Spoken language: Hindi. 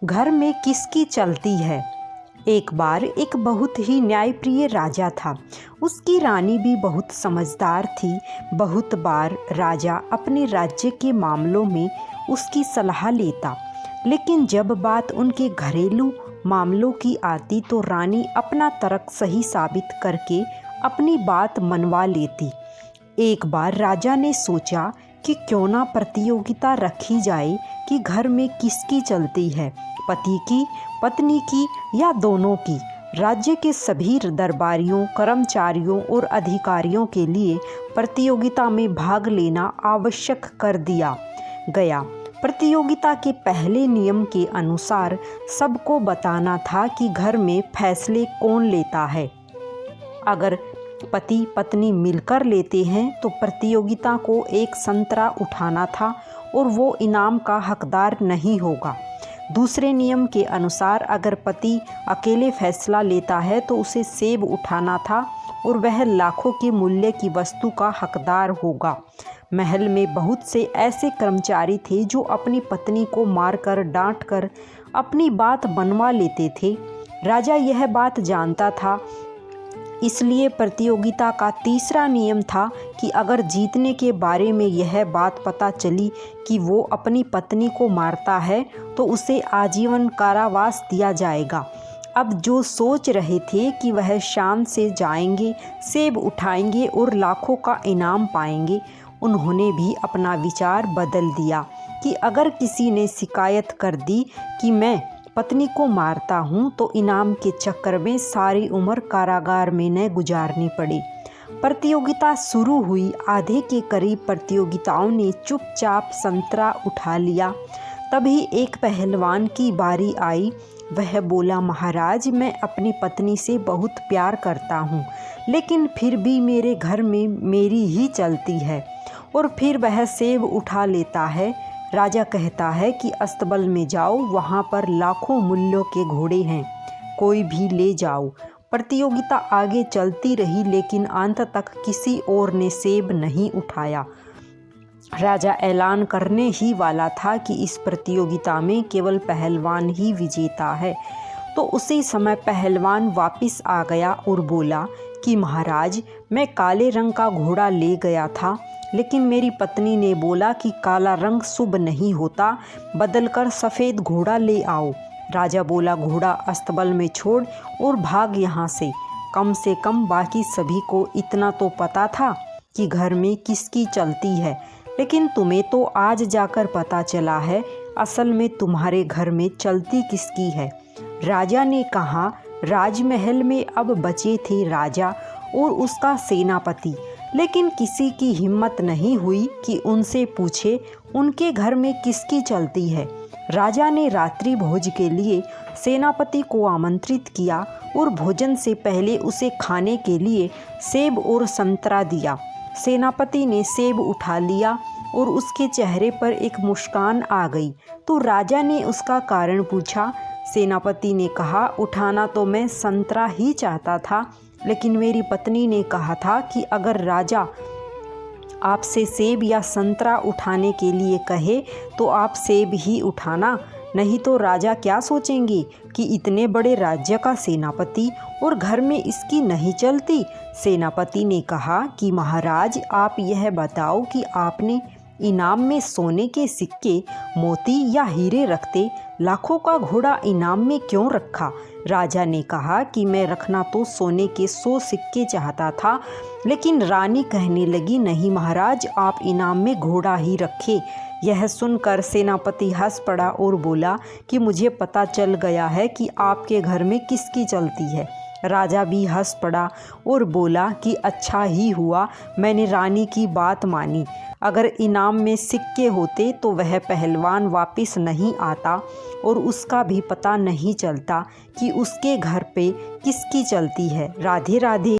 घर में किसकी चलती है। एक बार एक बहुत ही न्यायप्रिय राजा था। उसकी रानी भी बहुत समझदार थी। बहुत बार राजा अपने राज्य के मामलों में उसकी सलाह लेता, लेकिन जब बात उनके घरेलू मामलों की आती तो रानी अपना तर्क सही साबित करके अपनी बात मनवा लेती। एक बार राजा ने सोचा कि क्यों ना प्रतियोगिता रखी जाए कि घर में किसकी चलती है, पति की, पत्नी की या दोनों की। राज्य के सभी दरबारियों, कर्मचारियों और अधिकारियों के लिए प्रतियोगिता में भाग लेना आवश्यक कर दिया गया। प्रतियोगिता के पहले नियम के अनुसार सबको बताना था कि घर में फैसले कौन लेता है। अगर पति पत्नी मिलकर लेते हैं तो प्रतियोगिता को एक संतरा उठाना था और वो इनाम का हकदार नहीं होगा। दूसरे नियम के अनुसार अगर पति अकेले फैसला लेता है तो उसे सेब उठाना था और वह लाखों के मूल्य की वस्तु का हकदार होगा। महल में बहुत से ऐसे कर्मचारी थे जो अपनी पत्नी को मारकर, डांटकर अपनी बात मनवा लेते थे। राजा यह बात जानता था, इसलिए प्रतियोगिता का तीसरा नियम था कि अगर जीतने के बारे में यह बात पता चली कि वो अपनी पत्नी को मारता है तो उसे आजीवन कारावास दिया जाएगा। अब जो सोच रहे थे कि वह शान से जाएंगे, सेब उठाएंगे और लाखों का इनाम पाएंगे, उन्होंने भी अपना विचार बदल दिया कि अगर किसी ने शिकायत कर दी कि मैं पत्नी को मारता हूँ तो इनाम के चक्कर में सारी उम्र कारागार में न गुजारनी पड़े। प्रतियोगिता शुरू हुई। आधे के करीब प्रतियोगिताओं ने चुपचाप संतरा उठा लिया। तभी एक पहलवान की बारी आई। वह बोला, महाराज, मैं अपनी पत्नी से बहुत प्यार करता हूँ, लेकिन फिर भी मेरे घर में मेरी ही चलती है। और फिर वह सेब उठा लेता है। राजा कहता है कि अस्तबल में जाओ, वहाँ पर लाखों मूल्यों के घोड़े हैं, कोई भी ले जाओ। प्रतियोगिता आगे चलती रही, लेकिन अंत तक किसी और ने सेब नहीं उठाया। राजा ऐलान करने ही वाला था कि इस प्रतियोगिता में केवल पहलवान ही विजेता है, तो उसी समय पहलवान वापस आ गया और बोला कि महाराज, मैं काले रंग का घोड़ा ले गया था, लेकिन मेरी पत्नी ने बोला कि काला रंग शुभ नहीं होता, बदलकर सफ़ेद घोड़ा ले आओ। राजा बोला, घोड़ा अस्तबल में छोड़ और भाग यहाँ से कम बाकी सभी को इतना तो पता था कि घर में किसकी चलती है, लेकिन तुम्हें तो आज जाकर पता चला है असल में तुम्हारे घर में चलती किसकी है। राजा ने कहा, राजमहल में अब बचे थे राजा और उसका सेनापति, लेकिन किसी की हिम्मत नहीं हुई कि उनसे पूछे उनके घर में किसकी चलती है। राजा ने रात्रि भोज के लिए सेनापति को आमंत्रित किया और भोजन से पहले उसे खाने के लिए सेब और संतरा दिया। सेनापति ने सेब उठा लिया और उसके चेहरे पर एक मुस्कान आ गई, तो राजा ने उसका कारण पूछा। सेनापति ने कहा, उठाना तो मैं संतरा ही चाहता था, लेकिन मेरी पत्नी ने कहा था कि अगर राजा आपसे सेब या संतरा उठाने के लिए कहे तो आप सेब ही उठाना, नहीं तो राजा क्या सोचेंगे कि इतने बड़े राज्य का सेनापति और घर में इसकी नहीं चलती। सेनापति ने कहा कि महाराज, आप यह बताओ कि आपने इनाम में सोने के सिक्के, मोती या हीरे रखते, लाखों का घोड़ा इनाम में क्यों रखा। राजा ने कहा कि मैं रखना तो सोने के 100 सिक्के चाहता था, लेकिन रानी कहने लगी, नहीं महाराज, आप इनाम में घोड़ा ही रखे। यह सुनकर सेनापति हंस पड़ा और बोला कि मुझे पता चल गया है कि आपके घर में किसकी चलती है। राजा भी हंस पड़ा और बोला कि अच्छा ही हुआ मैंने रानी की बात मानी। अगर इनाम में सिक्के होते तो वह पहलवान वापस नहीं आता और उसका भी पता नहीं चलता कि उसके घर पे किसकी चलती है। राधे राधे।